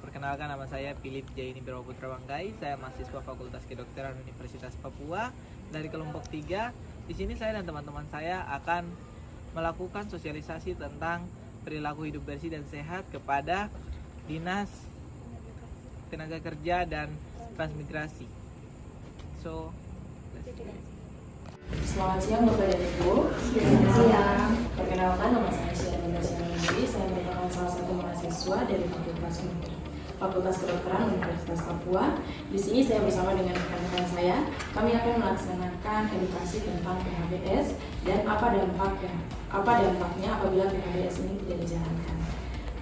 perkenalkan nama saya Philip Jaini Putra Banggai. Saya mahasiswa Fakultas Kedokteran Universitas Papua dari kelompok 3. Di sini saya dan teman-teman saya akan melakukan sosialisasi tentang perilaku hidup bersih dan sehat kepada Dinas Tenaga Kerja dan Transmigrasi. Selamat siang Bapak dan Ibu. Selamat siang. Perkenalkan, nama saya Syarina Syarina. Saya merupakan salah satu mahasiswa dari Fakultas Kedokteran Universitas Papua. Di sini saya bersama dengan rekan-rekan saya. Kami akan melaksanakan edukasi tentang PHBS dan apa dampaknya apabila PHBS ini tidak dijalankan.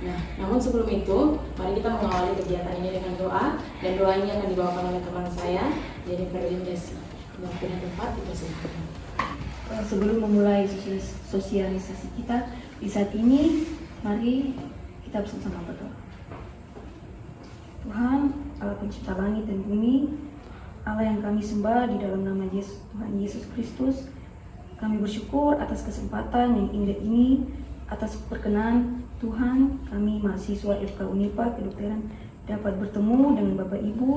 Nah, namun sebelum itu, mari kita mengawali kegiatan ini dengan doa, dan doa ini akan dibawakan oleh teman saya, Jennifer Lindesi. Waktu dan tempat dipersilakan. Sebelum memulai sosialisasi kita di saat ini, mari kita bersama-sama berdoa. Tuhan, Allah pencipta langit dan bumi, Allah yang kami sembah di dalam nama Tuhan Yesus Kristus, kami bersyukur atas kesempatan yang indah ini, atas perkenan Tuhan, kami mahasiswa FK Unipa Kedokteran dapat bertemu dengan Bapak Ibu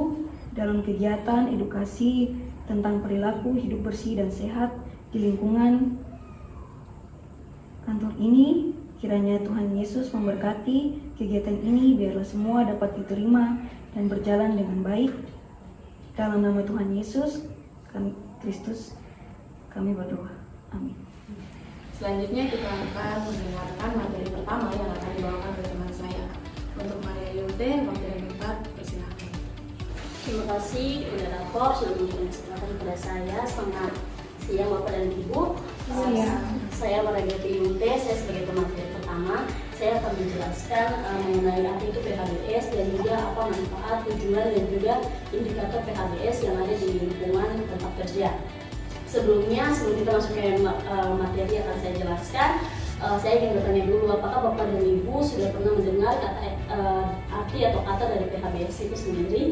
dalam kegiatan edukasi tentang perilaku hidup bersih dan sehat di lingkungan kantor ini. Kiranya Tuhan Yesus memberkati kegiatan ini, biarlah semua dapat diterima dan berjalan dengan baik. Dalam nama Tuhan Yesus Kristus kami berdoa. Amin. Selanjutnya kita akan mendengarkan materi pertama yang akan dibawakan oleh teman saya. Untuk Maria Yunte, waktu dan tempat persilakan. Terima kasih kepada Rapor sudah memberikan kesempatan kepada saya. Selamat siang Bapak dan Ibu. Saya Maria Yunte, saya sebagai pemateri pertama. Saya akan menjelaskan mengenai apa itu PHBS dan juga apa manfaat, tujuan dan juga indikator PHBS yang ada di lingkungan tempat kerja. Sebelum kita masuk ke materi yang akan saya jelaskan, saya ingin bertanya dulu, apakah Bapak dan Ibu sudah pernah mendengar arti atau kata dari PHBS itu sendiri?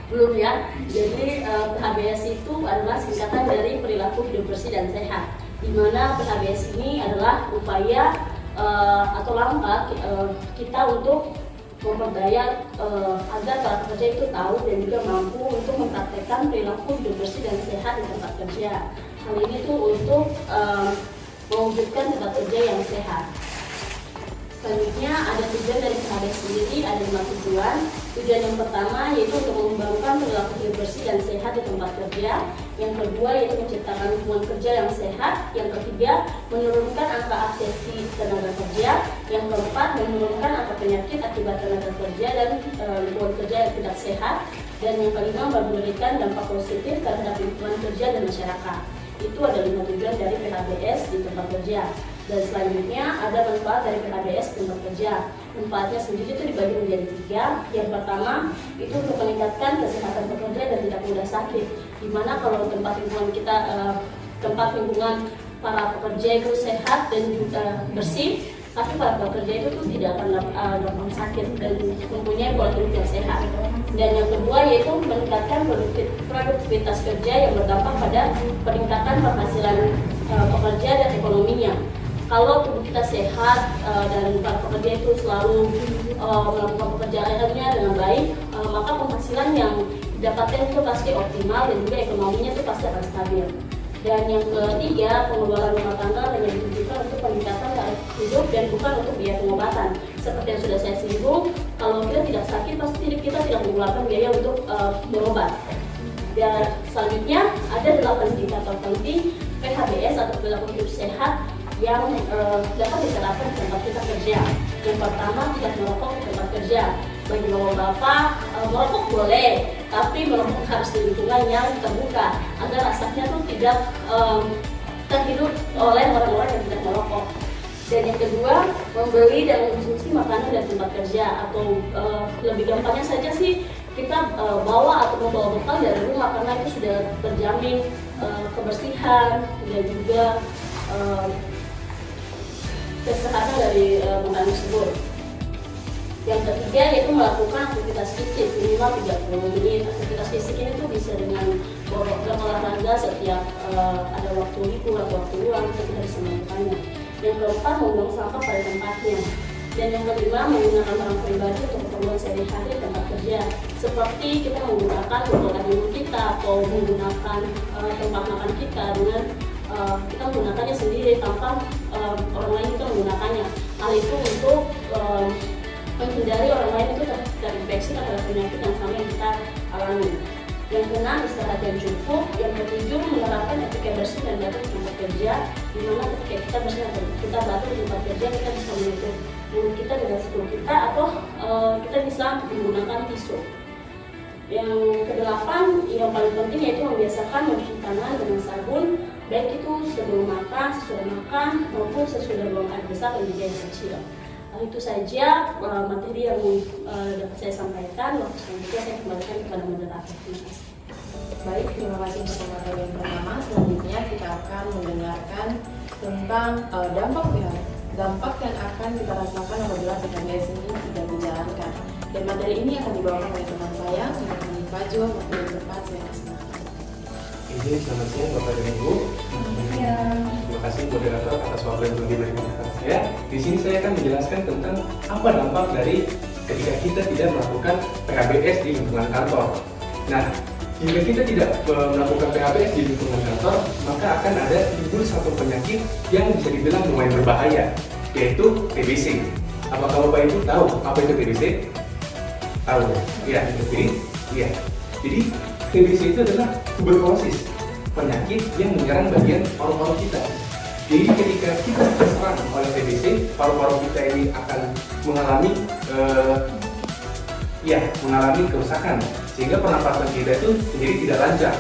Belum ya? Jadi PHBS itu adalah singkatan dari perilaku hidup bersih dan sehat, di mana PHBS ini adalah upaya atau langkah kita untuk memperdaya agar para pekerja itu tahu dan juga mampu untuk mempraktekkan perilaku hidup bersih dan sehat di tempat kerja. Hal ini tuh untuk mewujudkan tempat kerja yang sehat. Selanjutnya ada tujuan dari PHBS sendiri, ada 5 tujuan. Tujuan yang pertama yaitu untuk mengembangkan perilaku hidup bersih dan sehat di tempat kerja. Yang kedua yaitu menciptakan lingkungan kerja yang sehat. Yang ketiga menurunkan angka absensi tenaga kerja. Yang keempat menurunkan angka penyakit akibat tenaga kerja dan lingkungan kerja yang tidak sehat. Dan yang kelima memberikan dampak positif terhadap lingkungan kerja dan masyarakat. Itu ada 5 tujuan dari PHBS di tempat kerja. Dan selanjutnya ada manfaat dari PHBS di tempat kerja. Manfaatnya sendiri itu dibagi menjadi 3. Yang pertama itu untuk meningkatkan kesehatan pekerja dan tidak mudah sakit. Dimana kalau tempat lingkungan para pekerja itu sehat dan juga bersih, tapi para pekerja itu tuh tidak akan gampang sakit dan mempunyai pola hidup yang sehat. Dan yang kedua yaitu meningkatkan produktivitas kerja yang berdampak pada peningkatan penghasilan pekerja dan ekonominya. Kalau tubuh kita sehat dan para pekerja itu selalu melakukan pekerjaannya dengan baik, maka penghasilan yang didapatkan itu pasti optimal dan juga ekonominya itu pasti akan stabil. Dan yang ketiga, pengeluaran rumah tangga hanya ditujukan untuk peningkatan taraf hidup dan bukan untuk biaya pengobatan. Seperti yang sudah saya singgung, kalau kita tidak sakit pasti kita tidak mengeluarkan biaya untuk berobat. Dan selanjutnya ada 8 indikator penting PHBS atau perilaku hidup sehat yang dapat diterapkan di tempat kita kerja. Yang pertama, tidak merokok di tempat kerja. Bagi bapak-bapak, merokok boleh, tapi merokok harus di lingkungan yang terbuka agar asapnya tuh tidak terhirup oleh orang-orang yang tidak merokok. Dan yang kedua, membeli dan mengkonsumsi makanan dari tempat kerja, atau lebih gampangnya saja sih kita bawa atau membawa bekal dari rumah karena itu sudah terjamin kebersihan dan juga kesehatan dari makanan tersebut. Yang ketiga yaitu melakukan aktivitas fisik minimal 30 menit. Aktivitas fisik ini tuh bisa dengan olahraga setiap ada waktu libur atau waktu luang, kita bisa melakukannya. Yang keempat, membuang sampah pada tempatnya. Dan yang kelima, menggunakan barang pribadi sehari-hari di tempat kerja, seperti kita menggunakan botol air minum kita atau menggunakan tempat makan kita dengan kita menggunakannya sendiri tanpa orang lain itu menggunakannya. Hal itu untuk menghindari orang lain itu terinfeksi terhadap penyakit yang sama yang kita alami. Yang keenam, istirahat yang cukup. Yang ketujuh, menerapkan etika bersih dan batuk di tempat kerja, di mana ketika kita bersih atau kita batuk di tempat kerja, kita bisa menutup mulut kita dengan siku kita atau kita bisa menggunakan tisu. Yang kedelapan, yang paling penting yaitu membiasakan mencuci tangan dengan sabun, baik itu sebelum makan, sesudah makan, maupun sesudah buang air besar dan juga air kecil. Itu saja materi yang dapat saya sampaikan. Waktu selanjutnya saya kembalikan kepada moderator. Terima kasih. Baik, terima kasih untuk materi yang pertama. Selanjutnya kita akan mendengarkan tentang dampak yang akan kita rasakan apabila PKBS ini tidak dijalankan. Dan materi ini akan dibawakan oleh teman saya, Mbak Fajwa. Waktu yang tepat saya persilakan. Izin, selamat siang Bapak dan Ibu. Terima kasih moderator atas waktu yang telah diberikan kepada saya. Di sini saya akan menjelaskan tentang apa dampak dari ketika kita tidak melakukan PHBS di lingkungan kantor. Nah, jika kita tidak melakukan PHBS di lingkungan kantor, maka akan ada timbul satu penyakit yang bisa dibilang lumayan berbahaya, yaitu TBC. Apakah Bapak Ibu tahu apa itu TBC? Tahu? Iya, iya. Jadi TBC itu adalah tuberkulosis, penyakit yang menyerang bagian paru-paru kita. Jadi ketika kita terserang oleh TBC, paru-paru kita ini akan mengalami kerusakan, sehingga pernapasan kita itu menjadi tidak lancar.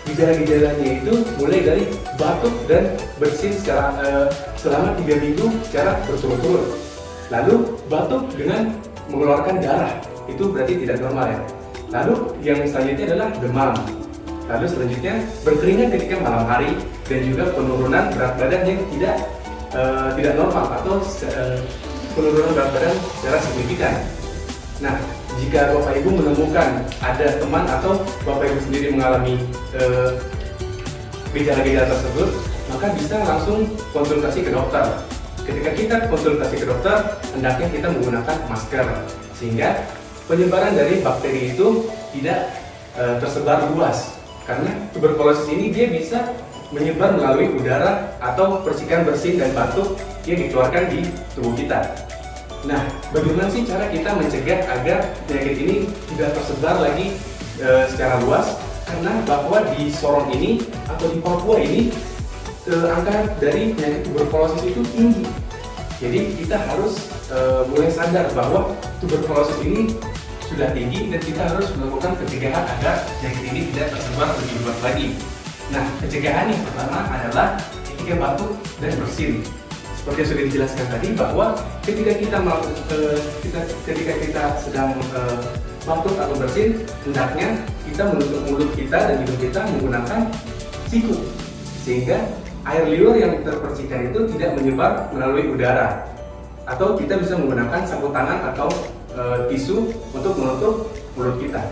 Gejala-gejalanya itu mulai dari batuk dan bersin selama 3 minggu secara berturut-turut. Lalu batuk dengan mengeluarkan darah, itu berarti tidak normal ya. Lalu yang selanjutnya adalah demam. Lalu selanjutnya berkeringat ketika malam hari dan juga penurunan berat badan yang tidak normal atau penurunan berat badan secara signifikan. Nah, jika Bapak Ibu menemukan ada teman atau Bapak Ibu sendiri mengalami gejala-gejala tersebut, maka bisa langsung konsultasi ke dokter. Ketika kita konsultasi ke dokter, hendaknya kita menggunakan masker sehingga penyebaran dari bakteri itu tidak tersebar luas, karena tuberkulosis ini dia bisa menyebar melalui udara atau percikan bersin dan batuk yang dikeluarkan di tubuh kita. Nah, bagaimana sih cara kita mencegah agar penyakit ini tidak tersebar lagi secara luas? Karena bahwa di Sorong ini atau di Papua ini angka dari penyakit tuberkulosis itu tinggi. Jadi kita harus mulai sadar bahwa tuberkulosis ini sudah tinggi dan kita harus melakukan pencegahan agar penyakit ini tidak tersebar lebih luas lagi. Nah, pencegahan yang pertama adalah ketika batuk dan bersin. Seperti yang sudah dijelaskan tadi bahwa ketika kita sedang batuk atau bersin, hendaknya kita menutup mulut kita dan hidung kita menggunakan siku, sehingga air liur yang terpercikan itu tidak menyebar melalui udara. Atau kita bisa menggunakan sapu tangan atau tisu untuk menutup mulut kita.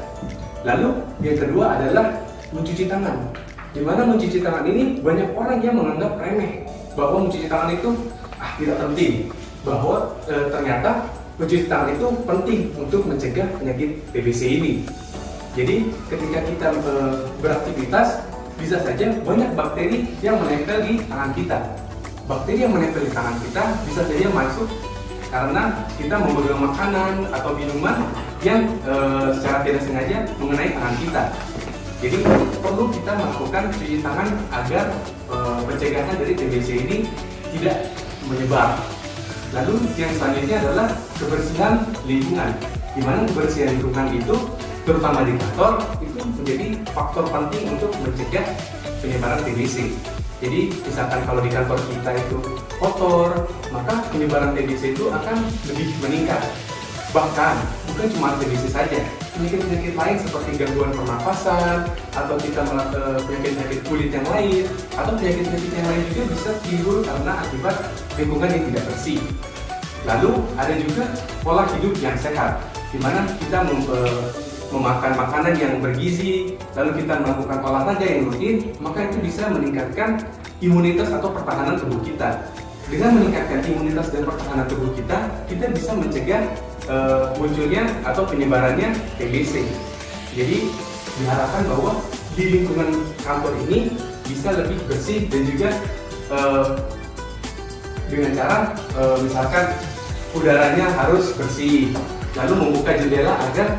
Lalu yang kedua adalah mencuci tangan. Di mana mencuci tangan ini banyak orang yang menganggap remeh, bahwa mencuci tangan itu tidak penting, bahwa ternyata mencuci tangan itu penting untuk mencegah penyakit TBC ini. Jadi ketika kita beraktivitas, bisa saja banyak bakteri yang menempel di tangan kita. Bakteri yang menempel di tangan kita bisa saja masuk karena kita memegang makanan atau minuman yang secara tidak sengaja mengenai tangan kita. Jadi perlu kita melakukan cuci tangan agar pencegahan dari TBC ini tidak menyebar. Lalu yang selanjutnya adalah kebersihan lingkungan, di mana kebersihan lingkungan itu terutama di kantor itu menjadi faktor penting untuk mencegah penyebaran TBC. Jadi misalkan kalau di kantor kita itu kotor, maka penyebaran TBC itu akan lebih meningkat. Bahkan bukan cuma TBC saja, penyakit-penyakit lain seperti gangguan pernapasan atau kita penyakit-penyakit kulit yang lain atau penyakit-penyakit yang lain juga bisa timbul karena akibat lingkungan yang tidak bersih. Lalu ada juga pola hidup yang sehat, di mana kita memakan makanan yang bergizi, lalu kita melakukan olahraga yang rutin, maka itu bisa meningkatkan imunitas atau pertahanan tubuh kita. Dengan meningkatkan imunitas dan pertahanan tubuh kita bisa mencegah munculnya atau penyebarannya TBC. Jadi diharapkan bahwa di lingkungan kantor ini bisa lebih bersih dan juga dengan cara misalkan udaranya harus bersih, lalu membuka jendela agar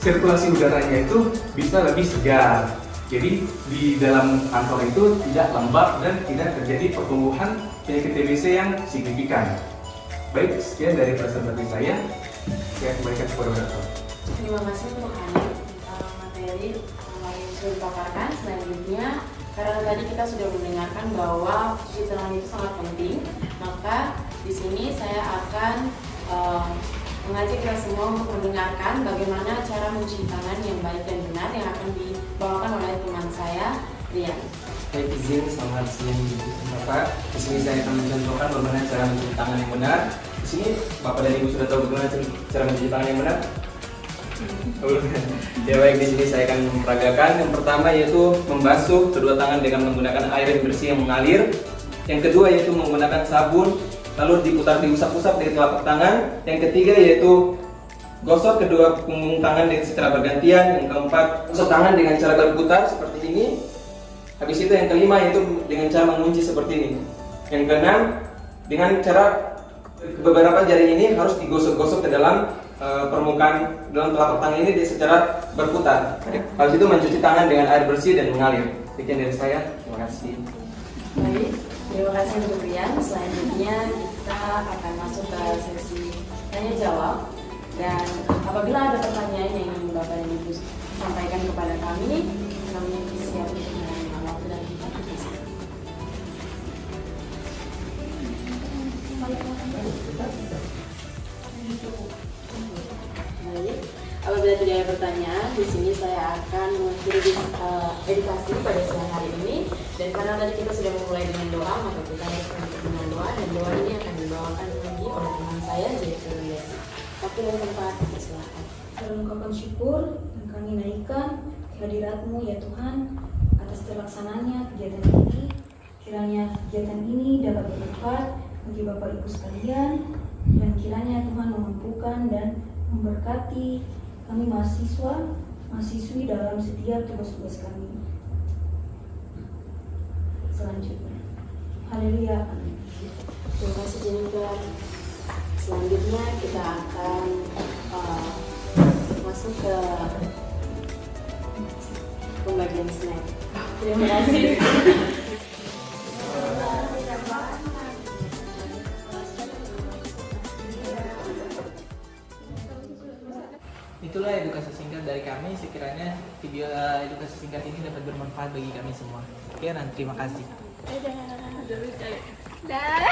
sirkulasi udaranya itu bisa lebih segar. Jadi di dalam kantor itu tidak lembab dan tidak terjadi pertumbuhan penyakit TBC yang signifikan. Baik, sekian dari presentasi saya kembalikan kepada Dokter. Terima kasih untuk materi yang sudah dipaparkan. Selanjutnya, karena tadi kita sudah mendengarkan bahwa cuci tangan itu sangat penting, maka di sini saya akan mengajak kita semua untuk mendengarkan bagaimana cara mencuci tangan yang baik dan benar yang akan dibawakan oleh teman saya, Rian. Baik, izin selamat siang Bapak. Di sini saya akan mencontohkan bagaimana cara mencuci tangan yang benar. Di sini Bapak dan Ibu sudah tahu bagaimana cara mencuci tangan yang benar? Ya baik, di sini saya akan memperagakan. Yang pertama yaitu membasuh kedua tangan dengan menggunakan air yang bersih yang mengalir. Yang kedua yaitu menggunakan sabun, lalu diusap-usap dari telapak tangan. Yang ketiga yaitu gosok kedua punggung tangan secara bergantian. Yang keempat, gosok tangan dengan cara berputar seperti ini. Habis itu yang kelima yaitu dengan cara mengunci seperti ini. Yang keenam, dengan cara beberapa jari ini harus digosok-gosok ke dalam permukaan dalam telapak tangan ini secara berputar. Habis itu mencuci tangan dengan air bersih dan mengalir. Sekian dari saya. Terima kasih. Baik, terima kasih untuk Rian. Selanjutnya kita akan masuk ke sesi tanya jawab. Dan apabila ada pertanyaan yang ingin Bapak dan Ibu sampaikan kepada kami siap untuk menerima waktu dan kita bisa. Baik, apabila tidak ada pertanyaan, di sini saya akan mengakhiri edukasi pada siang hari ini. Dan karena tadi kita sudah memulai dengan doa, maka kita harus menutup dengan doa. Dan doa ini akan dibawakan lagi oleh teman saya, yaitu Yesi. Waktu dan tempat, silakan. Dalam ungkapan syukur yang kami naikkan kehadirat-Mu ya Tuhan atas terlaksananya kegiatan ini. Kiranya kegiatan ini dapat bermanfaat bagi Bapak Ibu sekalian, dan kiranya Tuhan memampukan dan memberkati kami mahasiswi dalam setiap tugas-tugas kami. Selanjutnya, haleluya, amin. Terima kasih Jennifer. Selanjutnya kita akan masuk ke pembagian snack. Terima kasih. Itulah edukasi singkat dari kami. Sekiranya video edukasi singkat ini dapat bermanfaat bagi kami semua. Sekian dan terima kasih. Dah.